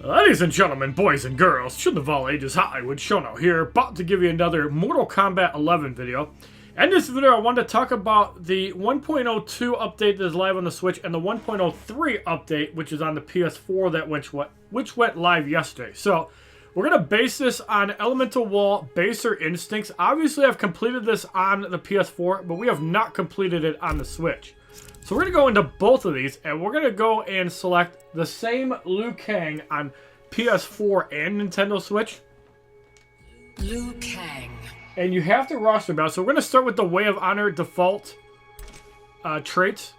Ladies and gentlemen, boys and girls, children of all ages, HollywoodShono here, about to give you another Mortal Kombat 11 video. In this video, I wanted to talk about the 1.02 update that is live on the Switch and the 1.03 update, which is on the PS4, which went live yesterday. So, we're going to base this on Elemental Wall, Baser Instincts. Obviously, I've completed this on the PS4, but we have not completed it on the Switch. So we're going to go into both of these, and we're going to go and select the same Liu Kang on PS4 and Nintendo Switch. Liu Kang. And you have to roster battle. So we're going to start with the Way of Honor default traits.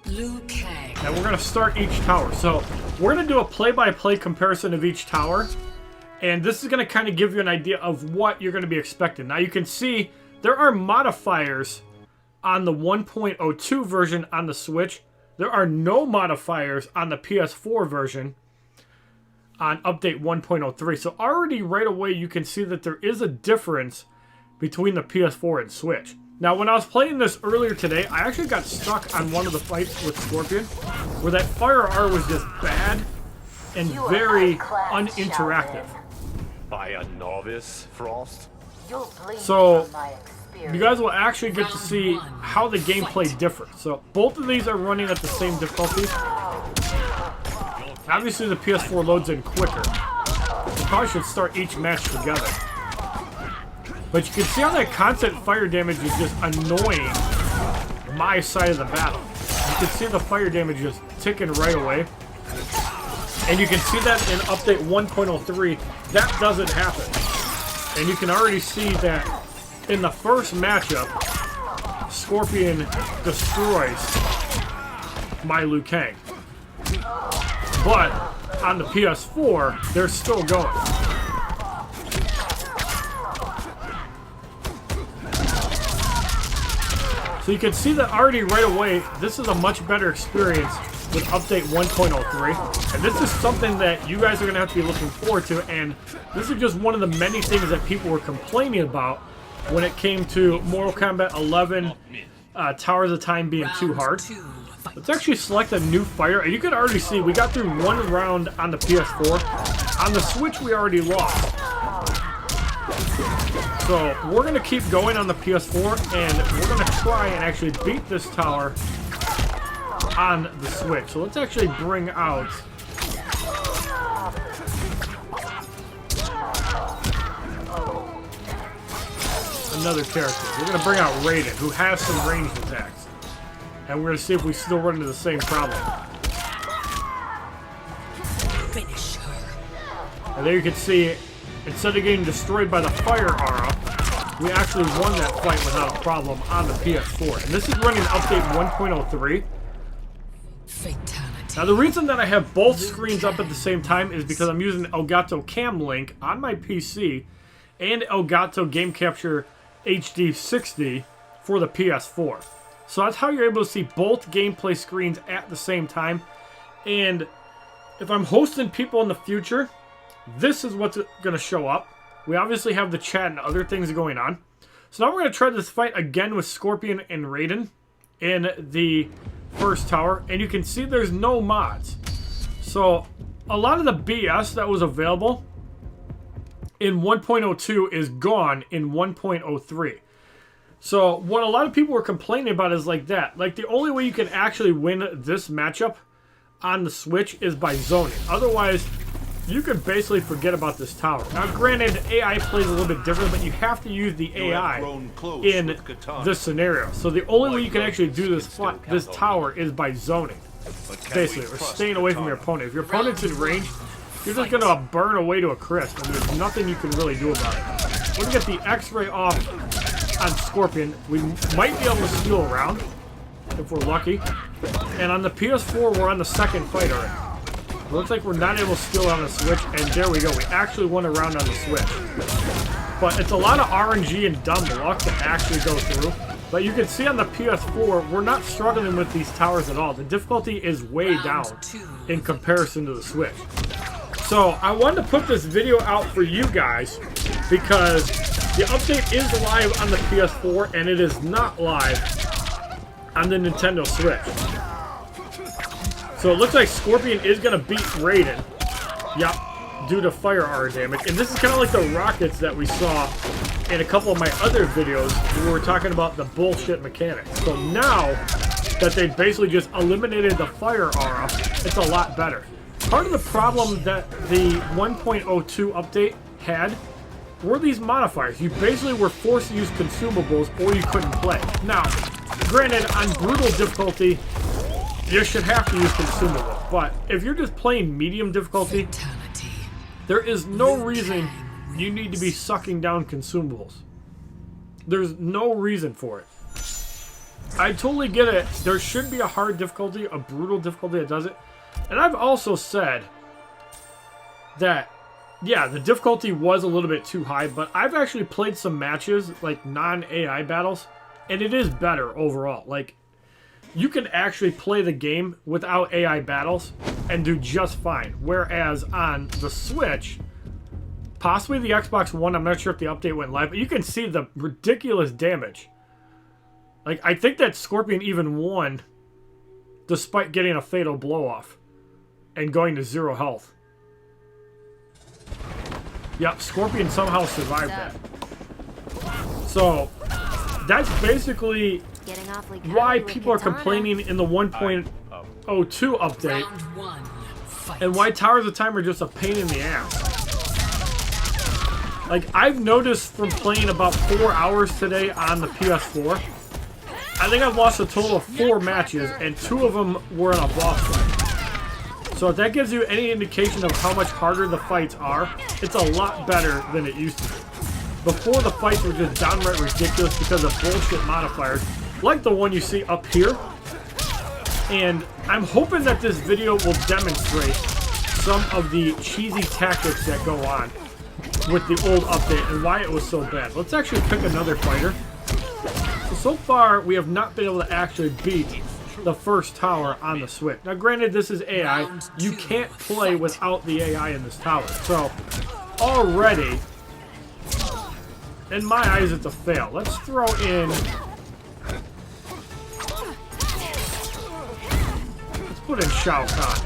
Liu Kang. And we're going to start each tower. So we're going to do a play-by-play comparison of each tower. And this is going to kind of give you an idea of what you're going to be expecting. Now you can see there are modifiers on the 1.02 version on the Switch. There are no modifiers on the PS4 version on update 1.03. So already right away you can see that there is a difference between the PS4 and Switch. Now when I was playing this earlier today, I actually got stuck on one of the fights with Scorpion where that fire R was just bad and very uninteractive. By a novice, Frost? So you guys will actually get to see how the gameplay differs. So both of these are running at the same difficulty. Obviously the PS4 loads in quicker. You probably should start each match together. But you can see how that constant fire damage is just annoying my side of the battle. You can see the fire damage just ticking right away. And you can see that in update 1.03, that doesn't happen. And you can already see that in the first matchup, Scorpion destroys my Liu Kang. But on the PS4, they're still going. So you can see that already right away, this is a much better experience with update 1.03. And this is something that you guys are going to have to be looking forward to. And this is just one of the many things that people were complaining about when it came to Mortal Kombat 11 Towers of Time being too hard. Let's actually select a new fire. And you can already see we got through one round on the PS4. On the Switch, we already lost. So we're going to keep going on the PS4, and we're going to try and actually beat this tower on the Switch. So let's actually bring out another character. We're going to bring out Raiden, who has some ranged attacks. And we're going to see if we still run into the same problem. Finish her. And there you can see, instead of getting destroyed by the fire aura, we actually won that fight without a problem on the PS4. And this is running update 1.03. Fatality. Now the reason that I have both screens up at the same time is because I'm using Elgato Cam Link on my PC and Elgato Game Capture HD 60 for the PS4. So that's how you're able to see both gameplay screens at the same time. And if I'm hosting people in the future, this is what's going to show up. We obviously have the chat and other things going on. So now we're going to try this fight again with Scorpion and Raiden in the first tower. And you can see there's no mods. So a lot of the BS that was available in 1.02 is gone in 1.03. So what a lot of people were complaining about is like that. Like the only way you can actually win this matchup on the Switch is by zoning. Otherwise, you could basically forget about this tower. Now granted, AI plays a little bit different, but you have to use the AI in this scenario. So the only way you can actually do this tower is by zoning. Basically, or staying away from your opponent. If your opponent's in range, you're just going to burn away to a crisp, and there's nothing you can really do about it. We're going to get the X-ray off on Scorpion. We might be able to steal around if we're lucky. And on the PS4, we're on the second fight already. It looks like we're not able to steal on the Switch, and there we go. We actually won a round on the Switch. But it's a lot of RNG and dumb luck to actually go through. But you can see on the PS4, we're not struggling with these towers at all. The difficulty is way down in comparison to the Switch. So I wanted to put this video out for you guys because the update is live on the PS4 and it is not live on the Nintendo Switch. So it looks like Scorpion is going to beat Raiden. Yep, due to fire R damage. And this is kind of like the rockets that we saw in a couple of my other videos where we were talking about the bullshit mechanics. So now that they basically just eliminated the fire aura, it's a lot better. Part of the problem that the 1.02 update had were these modifiers. You basically were forced to use consumables or you couldn't play. Now, granted, on brutal difficulty, you should have to use consumables. But if you're just playing medium difficulty, Fatality. there is no reason you need to be sucking down consumables. There's no reason for it. I totally get it. There should be a hard difficulty, a brutal difficulty that does it. And I've also said that, yeah, the difficulty was a little bit too high, but I've actually played some matches, like non-AI battles, and it is better overall. Like, you can actually play the game without AI battles and do just fine. Whereas on the Switch, possibly the Xbox One, I'm not sure if the update went live, but you can see the ridiculous damage. Like, I think that Scorpion even won despite getting a fatal blow-off and going to 0 health. Yep, Scorpion somehow survived that. So, that's basically why people are complaining in the 1.02 update, Round 1. Fight. and why Towers of Time are just a pain in the ass. Like, I've noticed from playing about 4 hours today on the PS4, I think I've lost a total of 4 matches, and 2 of them were in a boss fight. So if that gives you any indication of how much harder the fights are, it's a lot better than it used to be. Before, the fights were just downright ridiculous because of bullshit modifiers, like the one you see up here. And I'm hoping that this video will demonstrate some of the cheesy tactics that go on with the old update and why it was so bad. Let's actually pick another fighter. So far, we have not been able to actually beat the first tower on the Switch. Now, granted, this is AI. You can't play without the AI in this tower. So, already, in my eyes, it's a fail. Let's throw in... Let's put in Shao Kahn.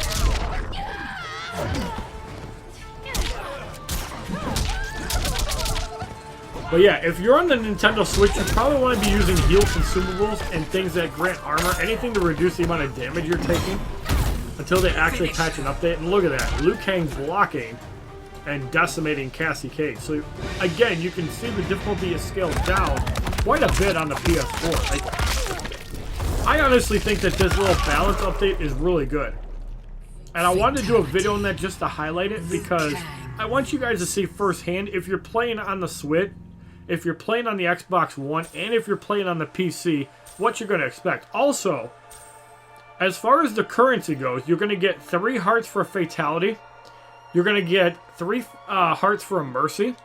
But yeah, if you're on the Nintendo Switch, you probably want to be using heal consumables and things that grant armor, anything to reduce the amount of damage you're taking until they actually patch an update. And look at that, Liu Kang's blocking and decimating Cassie Cage. So again, you can see the difficulty is scaled down quite a bit on the PS4. Like, I honestly think that this little balance update is really good. And I wanted to do a video on that just to highlight it because I want you guys to see firsthand if you're playing on the Switch, if you're playing on the Xbox One, and if you're playing on the PC, what you're going to expect. Also, as far as the currency goes, you're going to get 3 hearts for a Fatality. You're going to get 3 hearts for a Mercy.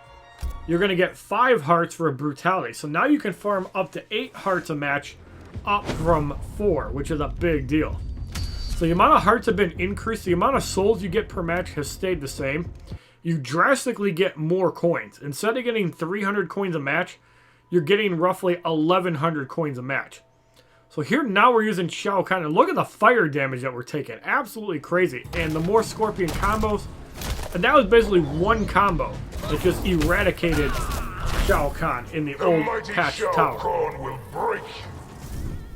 You're going to get 5 hearts for a Brutality. So now you can farm up to 8 hearts a match, up from 4, which is a big deal. So the amount of hearts have been increased. The amount of souls you get per match has stayed the same. You drastically get more coins. Instead of getting 300 coins a match, you're getting roughly 1,100 coins a match. So here now we're using Shao Kahn. And look at the fire damage that we're taking. Absolutely crazy. And the more Scorpion combos. And that was basically one combo that just eradicated Shao Kahn in the old patch tower. Kahn will break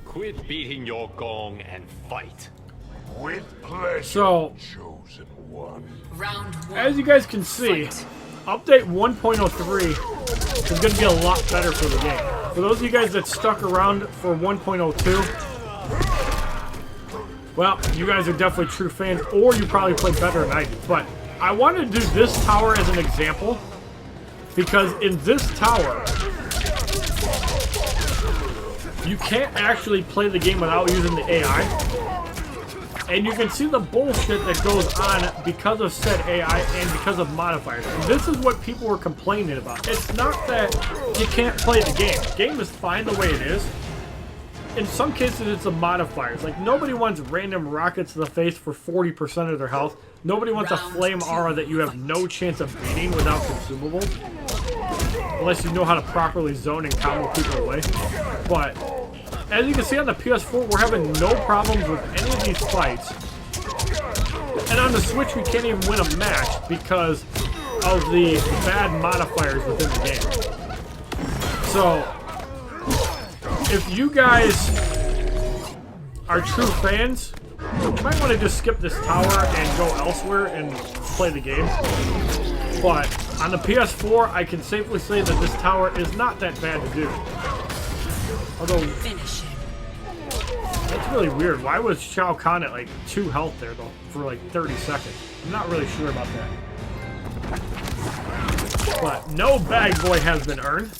Quit beating your gong and fight. with pleasure. So, Chosen one. Round 1. as you guys can see, update 1.03 is going to be a lot better for the game. For those of you guys that stuck around for 1.02, well, you guys are definitely true fans, or you probably played better than I do. But I wanted to do this tower as an example, because in this tower, you can't actually play the game without using the AI. And you can see the bullshit that goes on because of said AI and because of modifiers. And this is what people were complaining about. It's not that you can't play the game. The game is fine the way it is. In some cases, it's the modifiers. Like, nobody wants random rockets to the face for 40% of their health. Nobody wants a flame aura that you have no chance of beating without consumables. Unless you know how to properly zone and combo people away. But as you can see on the PS4, we're having no problems with any of these fights And on the Switch, we can't even win a match because of the bad modifiers within the game. So, if you guys are true fans, you might want to just skip this tower and go elsewhere and play the game. But on the PS4, I can safely say that this tower is not that bad to do. Although, Finish him. that's really weird. Why was Shao Kahn at like 2 health there though for like 30 seconds? I'm not really sure about that. But no bag boy has been earned.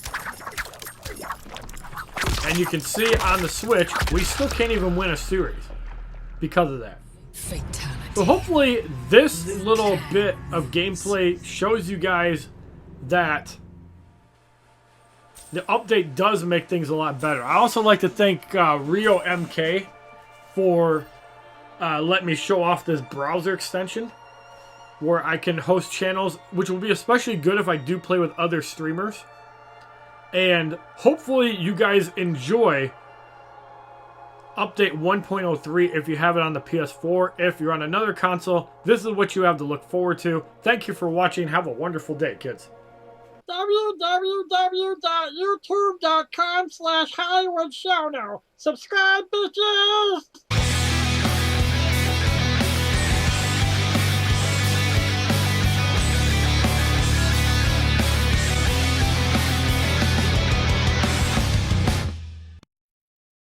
And you can see on the Switch, we still can't even win a series because of that. Fatality. So hopefully this little bit of gameplay shows you guys that the update does make things a lot better. I also like to thank Rio MK for letting me show off this browser extension where I can host channels, which will be especially good if I do play with other streamers. And hopefully you guys enjoy update 1.03 if you have it on the PS4. If you're on another console, this is what you have to look forward to. Thank you for watching. Have a wonderful day, kids. www.youtube.com/HollywoodShono. Subscribe, bitches!